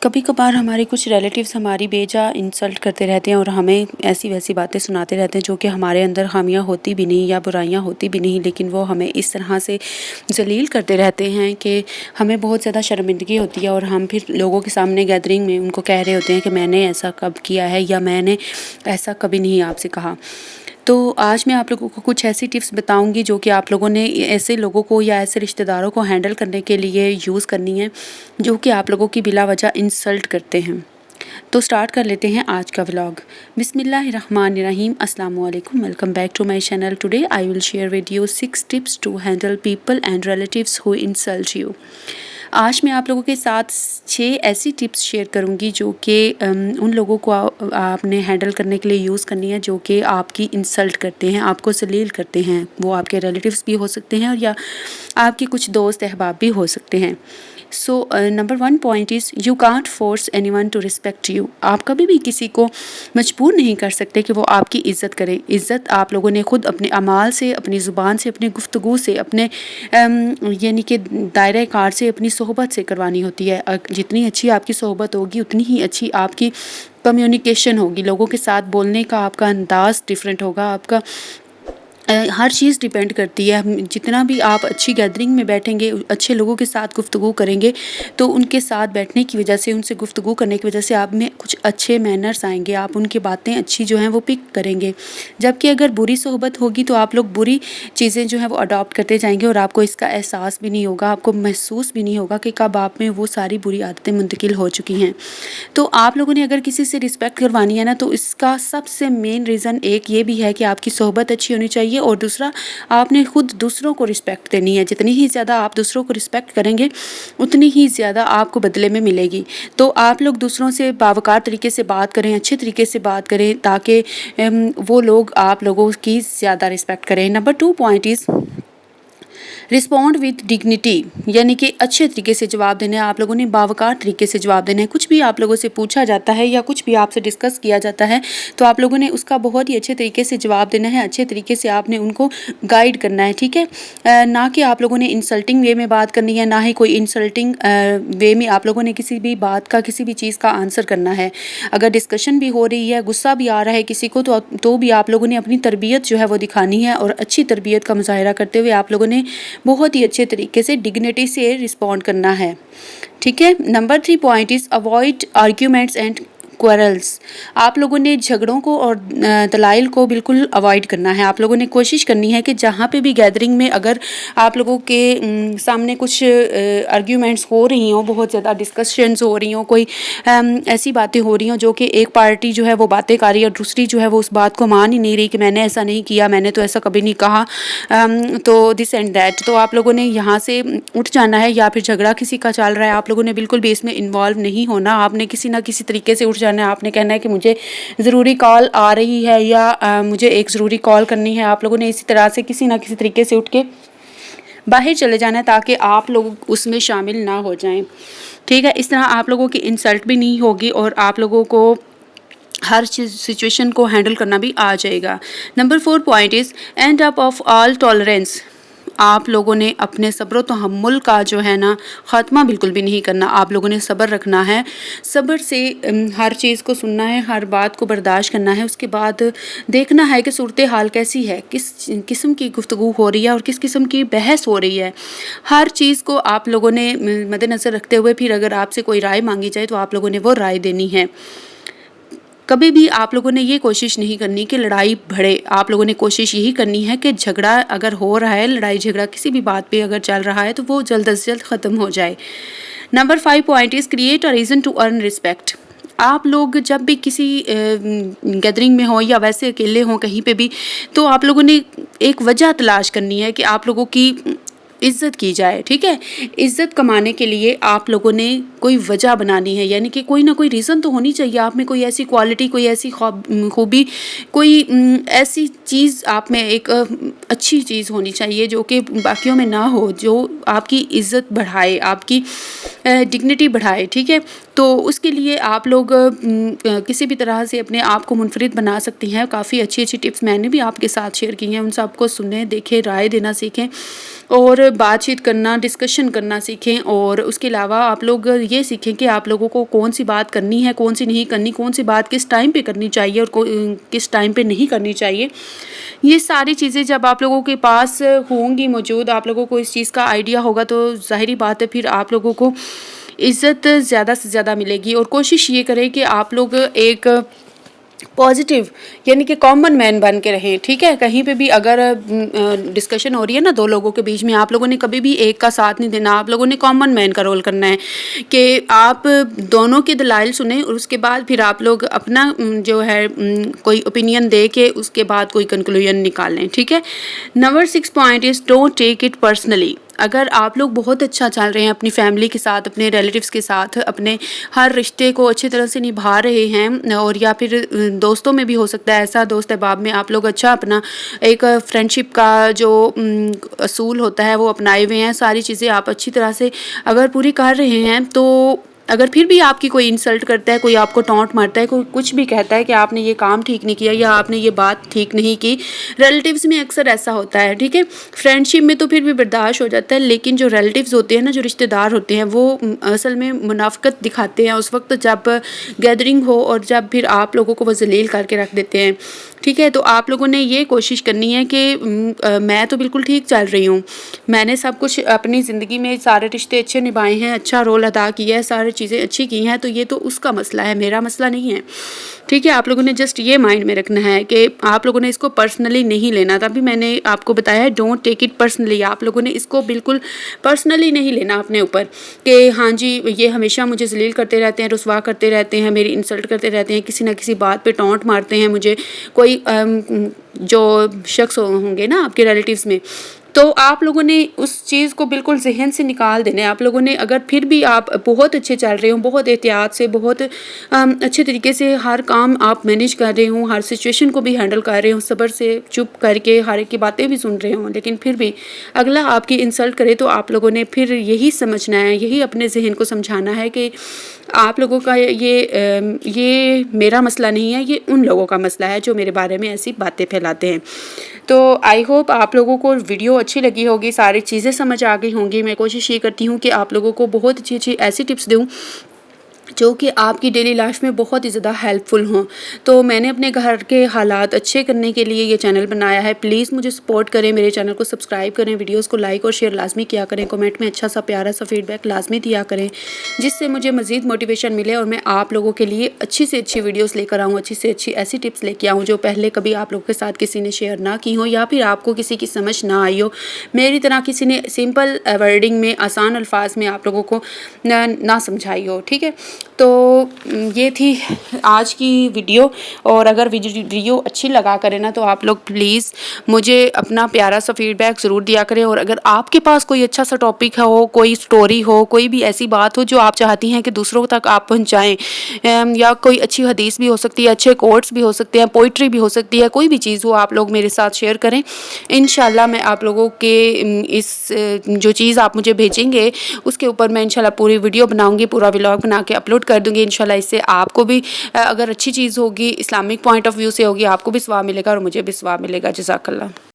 کبھی کبھار ہمارے کچھ ریلیٹیوز ہماری بیجا انسلٹ کرتے رہتے ہیں اور ہمیں ایسی ویسی باتیں سناتے رہتے ہیں جو کہ ہمارے اندر خامیاں ہوتی بھی نہیں یا برائیاں ہوتی بھی نہیں، لیکن وہ ہمیں اس طرح سے ذلیل کرتے رہتے ہیں کہ ہمیں بہت زیادہ شرمندگی ہوتی ہے، اور ہم پھر لوگوں کے سامنے گیدرنگ میں ان کو کہہ رہے ہوتے ہیں کہ میں نے ایسا کب کیا ہے یا میں نے ایسا کبھی نہیں آپ سے کہا۔ تو آج میں آپ لوگوں کو کچھ ایسی ٹپس بتاؤں گی جو کہ آپ لوگوں نے ایسے لوگوں کو یا ایسے رشتہ داروں کو ہینڈل کرنے کے لیے یوز کرنی ہے جو کہ آپ لوگوں کی بلا وجہ انسلٹ کرتے ہیں۔ تو سٹارٹ کر لیتے ہیں آج کا ولاگ۔ بسم اللہ الرحمن الرحیم۔ السلام علیکم، welcome back to my channel. Today I will share with you 6 tips to handle people and relatives who insult you. آج میں آپ لوگوں کے ساتھ 6 ایسی ٹپس شیئر کروں گی جو کہ ان لوگوں کو آپ نے ہینڈل کرنے کے لیے یوز کرنی ہے جو کہ آپ کی انسلٹ کرتے ہیں، آپ کو ذلیل کرتے ہیں۔ وہ آپ کے ریلیٹیوز بھی ہو سکتے ہیں اور یا آپ کے کچھ دوست احباب بھی ہو سکتے ہیں۔ So number 1 point is you can't force anyone to respect you. آپ کبھی بھی کسی کو مجبور نہیں کر سکتے کہ وہ آپ کی عزت کرے۔ عزت آپ لوگوں نے خود اپنے اعمال سے، اپنی زبان سے، اپنی گفتگو سے، اپنے یعنی کہ دائرۂ کار سے، اپنی صحبت سے کروانی ہوتی ہے۔ جتنی اچھی آپ کی صحبت ہوگی اتنی ہی اچھی آپ کی کمیونیکیشن ہوگی، لوگوں کے ساتھ بولنے کا آپ کا انداز ڈیفرنٹ ہوگا، آپ کا ہر چیز ڈیپینڈ کرتی ہے۔ جتنا بھی آپ اچھی گیدرنگ میں بیٹھیں گے، اچھے لوگوں کے ساتھ گفتگو کریں گے تو ان کے ساتھ بیٹھنے کی وجہ سے، ان سے گفتگو کرنے کی وجہ سے آپ میں کچھ اچھے مینرز آئیں گے، آپ ان کی باتیں اچھی جو ہیں وہ پک کریں گے۔ جبکہ اگر بری صحبت ہوگی تو آپ لوگ بری چیزیں جو ہیں وہ اڈاپٹ کرتے جائیں گے اور آپ کو اس کا احساس بھی نہیں ہوگا، آپ کو محسوس بھی نہیں ہوگا کہ کب آپ میں وہ ساری بری عادتیں منتقل ہو چکی ہیں۔ تو آپ لوگوں نے اگر کسی سے رسپیکٹ کروانی ہے نا، تو اس کا سب سے مین ریزن ایک یہ بھی ہے کہ آپ کی صحبت اچھی ہونی چاہیے، اور دوسرا آپ نے خود دوسروں کو رسپیکٹ دینی ہے۔ جتنی ہی زیادہ آپ دوسروں کو رسپیکٹ کریں گے اتنی ہی زیادہ آپ کو بدلے میں ملے گی۔ تو آپ لوگ دوسروں سے باوقار طریقے سے بات کریں، اچھے طریقے سے بات کریں تاکہ وہ لوگ آپ لوگوں کی زیادہ رسپیکٹ کریں۔ Number 2 point is respond with dignity, یعنی کہ اچھے طریقے سے جواب دینا ہے۔ آپ لوگوں نے باوقار طریقے سے جواب دینا ہے۔ کچھ بھی آپ لوگوں سے پوچھا جاتا ہے یا کچھ بھی آپ سے ڈسکس کیا جاتا ہے تو آپ لوگوں نے اس کا بہت ہی اچھے طریقے سے جواب دینا ہے، اچھے طریقے سے آپ نے ان کو گائیڈ کرنا ہے، ٹھیک ہے؟ نہ کہ آپ لوگوں نے انسلٹنگ وے میں بات کرنی ہے، نہ ہی کوئی انسلٹنگ وے میں آپ لوگوں نے کسی بھی بات کا، کسی بھی چیز کا آنسر کرنا ہے۔ اگر ڈسکشن بھی ہو رہی ہے، غصہ بھی آ رہا ہے کسی کو، تو بھی آپ لوگوں نے اپنی تربیت جو ہے وہ دکھانی ہے، اور اچھی تربیت کا مظاہرہ کرتے ہوئے آپ لوگوں نے بہت ہی اچھے طریقے سے ڈگنیٹی سے رسپونڈ کرنا ہے، ٹھیک ہے؟ Number 3 point is avoid arguments and quarrels. آپ لوگوں نے جھگڑوں کو اور دلائل کو بالکل اوائڈ کرنا ہے۔ آپ لوگوں نے کوشش کرنی ہے کہ جہاں پہ بھی گیدرنگ میں اگر آپ لوگوں کے سامنے کچھ آرگیومنٹس ہو رہی ہوں، بہت زیادہ ڈسکشنز ہو رہی ہوں، کوئی ایسی باتیں ہو رہی ہوں جو کہ ایک پارٹی جو ہے وہ باتیں کر رہی ہے اور دوسری جو ہے وہ اس بات کو مان ہی نہیں رہی کہ میں نے ایسا نہیں کیا، میں نے تو ایسا کبھی نہیں کہا، تو دس اینڈ دیٹ، تو آپ لوگوں نے یہاں سے اٹھ جانا ہے۔ یا پھر جھگڑا کسی کا چل رہا ہے، آپ لوگوں نے بالکل بھی اس میں انوالو نہیں ہونا، آپ نے کسی نہ کسی طریقے سے اٹھ جانا ہے۔ آپ نے کہنا ہے کہ مجھے ضروری کال آ رہی ہے یا مجھے ایک ضروری کال کرنی ہے۔ آپ لوگوں نے اسی طرح سے کسی نہ کسی طریقے سے اٹھ کے باہر چلے جانا ہے تاکہ آپ لوگ اس میں شامل نہ ہو جائیں، ٹھیک ہے؟ اس طرح آپ لوگوں کی انسلٹ بھی نہیں ہوگی اور آپ لوگوں کو ہر چیز سچویشن کو ہینڈل کرنا بھی آ جائے گا۔ Number 4 point is end up of all tolerance. آپ لوگوں نے اپنے صبر و تحمل کا جو ہے نا خاتمہ بالکل بھی نہیں کرنا۔ آپ لوگوں نے صبر رکھنا ہے، صبر سے ہر چیز کو سننا ہے، ہر بات کو برداشت کرنا ہے۔ اس کے بعد دیکھنا ہے کہ صورتحال کیسی ہے، کس قسم کی گفتگو ہو رہی ہے اور کس قسم کی بحث ہو رہی ہے۔ ہر چیز کو آپ لوگوں نے مد نظر رکھتے ہوئے پھر اگر آپ سے کوئی رائے مانگی جائے تو آپ لوگوں نے وہ رائے دینی ہے۔ کبھی بھی آپ لوگوں نے یہ کوشش نہیں کرنی کہ لڑائی بڑھے۔ آپ لوگوں نے کوشش یہی کرنی ہے کہ جھگڑا اگر ہو رہا ہے، لڑائی جھگڑا کسی بھی بات پہ اگر چل رہا ہے تو وہ جلد از جلد ختم ہو جائے۔ Number 5 point is create a reason to earn respect. آپ لوگ جب بھی کسی گیدرنگ میں ہوں یا ویسے اکیلے ہوں کہیں پہ بھی، تو آپ لوگوں نے ایک وجہ تلاش کرنی ہے کہ آپ لوگوں کی عزت کی جائے، ٹھیک ہے؟ عزت کمانے کے لیے آپ لوگوں نے کوئی وجہ بنانی ہے، یعنی کہ کوئی نہ کوئی ریزن تو ہونی چاہیے آپ میں، کوئی ایسی کوالٹی، کوئی ایسی خوبی، کوئی ایسی چیز آپ میں، ایک اچھی چیز ہونی چاہیے جو کہ باقیوں میں نہ ہو، جو آپ کی عزت بڑھائے، آپ کی ڈگنیٹی بڑھائے، ٹھیک ہے؟ تو اس کے لیے آپ لوگ کسی بھی طرح سے اپنے آپ کو منفرد بنا سکتی ہیں۔ کافی اچھی اچھی ٹپس میں نے بھی آپ کے ساتھ شیئر کی ہیں، ان سب کو سنیں، دیکھیں، رائے دینا سیکھیں اور بات چیت کرنا، ڈسکشن کرنا سیکھیں، اور اس کے علاوہ آپ لوگ یہ سیکھیں کہ آپ لوگوں کو کون سی بات کرنی ہے، کون سی نہیں کرنی، کون سی بات کس ٹائم پہ کرنی چاہیے اور کس ٹائم پہ نہیں کرنی چاہیے۔ یہ ساری چیزیں جب آپ لوگوں کے پاس ہوں گی موجود، آپ لوگوں کو اس چیز کا آئیڈیا ہوگا، تو ظاہری بات ہے پھر آپ لوگوں کو عزت زیادہ سے زیادہ ملے گی۔ اور کوشش یہ کریں کہ آپ لوگ ایک پازیٹیو یعنی کہ کامن مین بن کے رہیں، ٹھیک ہے؟ کہیں پہ بھی اگر ڈسکشن ہو رہی ہے نا دو لوگوں کے بیچ میں، آپ لوگوں نے کبھی بھی ایک کا ساتھ نہیں دینا، آپ لوگوں نے کامن مین کا رول کرنا ہے کہ آپ دونوں کے دلائل سنیں، اور اس کے بعد پھر آپ لوگ اپنا جو ہے کوئی اوپینین دے کے اس کے بعد کوئی کنکلوژن نکال لیں، ٹھیک ہے؟ Number 6 point is don't take it personally. اگر آپ لوگ بہت اچھا چل رہے ہیں اپنی فیملی کے ساتھ، اپنے ریلیٹیوز کے ساتھ، اپنے ہر رشتے کو اچھی طرح سے نبھا رہے ہیں، اور یا پھر دوستوں میں بھی ہو سکتا ہے ایسا، دوست احباب میں آپ لوگ اچھا اپنا ایک فرینڈ شپ کا جو اصول ہوتا ہے وہ اپنائے ہوئے ہیں، ساری چیزیں آپ اچھی طرح سے اگر پوری کر رہے ہیں، تو اگر پھر بھی آپ کی کوئی انسلٹ کرتا ہے، کوئی آپ کو ٹونٹ مارتا ہے، کوئی کچھ بھی کہتا ہے کہ آپ نے یہ کام ٹھیک نہیں کیا یا آپ نے یہ بات ٹھیک نہیں کی، ریلیٹیوز میں اکثر ایسا ہوتا ہے، ٹھیک ہے؟ فرینڈ شپ میں تو پھر بھی برداشت ہو جاتا ہے، لیکن جو ریلیٹیوز ہوتے ہیں نا، جو رشتہ دار ہوتے ہیں، وہ اصل میں منافقت دکھاتے ہیں اس وقت جب گیدرنگ ہو، اور جب پھر آپ لوگوں کو وہ ذلیل کر کے رکھ دیتے ہیں، ٹھیک ہے؟ تو آپ لوگوں نے یہ کوشش کرنی ہے کہ میں تو بالکل ٹھیک چل رہی ہوں، میں نے سب کچھ اپنی زندگی میں سارے رشتے اچھے نبھائے ہیں، اچھا رول ادا کیا ہے، ساری چیزیں اچھی کی ہیں، تو یہ تو اس کا مسئلہ ہے، میرا مسئلہ نہیں ہے، ٹھیک ہے؟ آپ لوگوں نے جسٹ یہ مائنڈ میں رکھنا ہے کہ آپ لوگوں نے اس کو پرسنلی نہیں لینا۔ تبھی میں نے آپ کو بتایا ہے ڈونٹ ٹیک اٹ پرسنلی، آپ لوگوں نے اس کو بالکل پرسنلی نہیں لینا اپنے اوپر کہ ہاں جی یہ ہمیشہ مجھے ذلیل کرتے رہتے ہیں، رسوا کرتے رہتے ہیں، میری انسلٹ کرتے رہتے ہیں، کسی نہ کسی بات پہ ٹونٹ مارتے ہیں مجھے، کوئی جو شخص ہوں گے نا آپ کے ریلیٹیوز میں، تو آپ لوگوں نے اس چیز کو بالکل ذہن سے نکال دینا ہے۔ آپ لوگوں نے اگر پھر بھی آپ بہت اچھے چل رہے ہوں، بہت احتیاط سے، بہت اچھے طریقے سے ہر کام آپ مینیج کر رہے ہوں، ہر سچویشن کو بھی ہینڈل کر رہے ہوں، صبر سے چپ کر کے ہر ایک کی باتیں بھی سن رہے ہوں، لیکن پھر بھی اگلا آپ کی انسلٹ کرے، تو آپ لوگوں نے پھر یہی سمجھنا ہے، یہی اپنے ذہن کو سمجھانا ہے کہ آپ لوگوں کا یہ میرا مسئلہ نہیں ہے، یہ ان لوگوں کا مسئلہ ہے جو میرے بارے میں ایسی باتیں پھیلاتے ہیں۔ تو آئی ہوپ آپ لوگوں کو ویڈیو اچھی لگی ہوگی، ساری چیزیں سمجھ آ گئی ہوں گی۔ میں کوشش یہ کرتی ہوں کہ آپ لوگوں کو بہت اچھی ایسی ٹپس دوں جو کہ آپ کی ڈیلی لائف میں بہت ہی زیادہ ہیلپ فل ہوں۔ تو میں نے اپنے گھر کے حالات اچھے کرنے کے لیے یہ چینل بنایا ہے، پلیز مجھے سپورٹ کریں، میرے چینل کو سبسکرائب کریں، ویڈیوز کو لائک اور شیئر لازمی کیا کریں، کمنٹ میں اچھا سا پیارا سا فیڈ بیک لازمی دیا کریں، جس سے مجھے مزید موٹیویشن ملے اور میں آپ لوگوں کے لیے اچھی سے اچھی ویڈیوز لے کر آؤں، اچھی سے اچھی ایسی ٹپس لے کے آؤں جو پہلے کبھی آپ لوگوں کے ساتھ کسی نے شیئر نہ کی ہوں، یا پھر آپ کو کسی کی سمجھ نہ آئی ہو، میری طرح کسی نے سمپل ورڈنگ میں، آسان الفاظ میں آپ لوگوں کو نہ سمجھائی ہو، ٹھیک ہے؟ تو یہ تھی آج کی ویڈیو، اور اگر ویڈیو اچھی لگا کرے نا، تو آپ لوگ پلیز مجھے اپنا پیارا سا فیڈ بیک ضرور دیا کریں، اور اگر آپ کے پاس کوئی اچھا سا ٹاپک ہو، کوئی سٹوری ہو، کوئی بھی ایسی بات ہو جو آپ چاہتی ہیں کہ دوسروں تک آپ پہنچائیں، یا کوئی اچھی حدیث بھی ہو سکتی ہے، اچھے کوٹس بھی ہو سکتے ہیں، پوئٹری بھی ہو سکتی ہے، کوئی بھی چیز ہو، آپ لوگ میرے ساتھ شیئر کریں۔ انشاءاللہ میں آپ لوگوں کے اس جو چیز آپ مجھے بھیجیں گے اس کے اوپر میں انشاءاللہ پوری ویڈیو بناؤں گی، پورا ولاگ بنا کے اپلوڈ کر دوں گی انشاءاللہ۔ اس سے آپ کو بھی اگر اچھی چیز ہوگی، اسلامک پوائنٹ آف ویو سے ہوگی، آپ کو بھی ثواب ملے گا اور مجھے بھی ثواب ملے گا۔ جزاک اللہ۔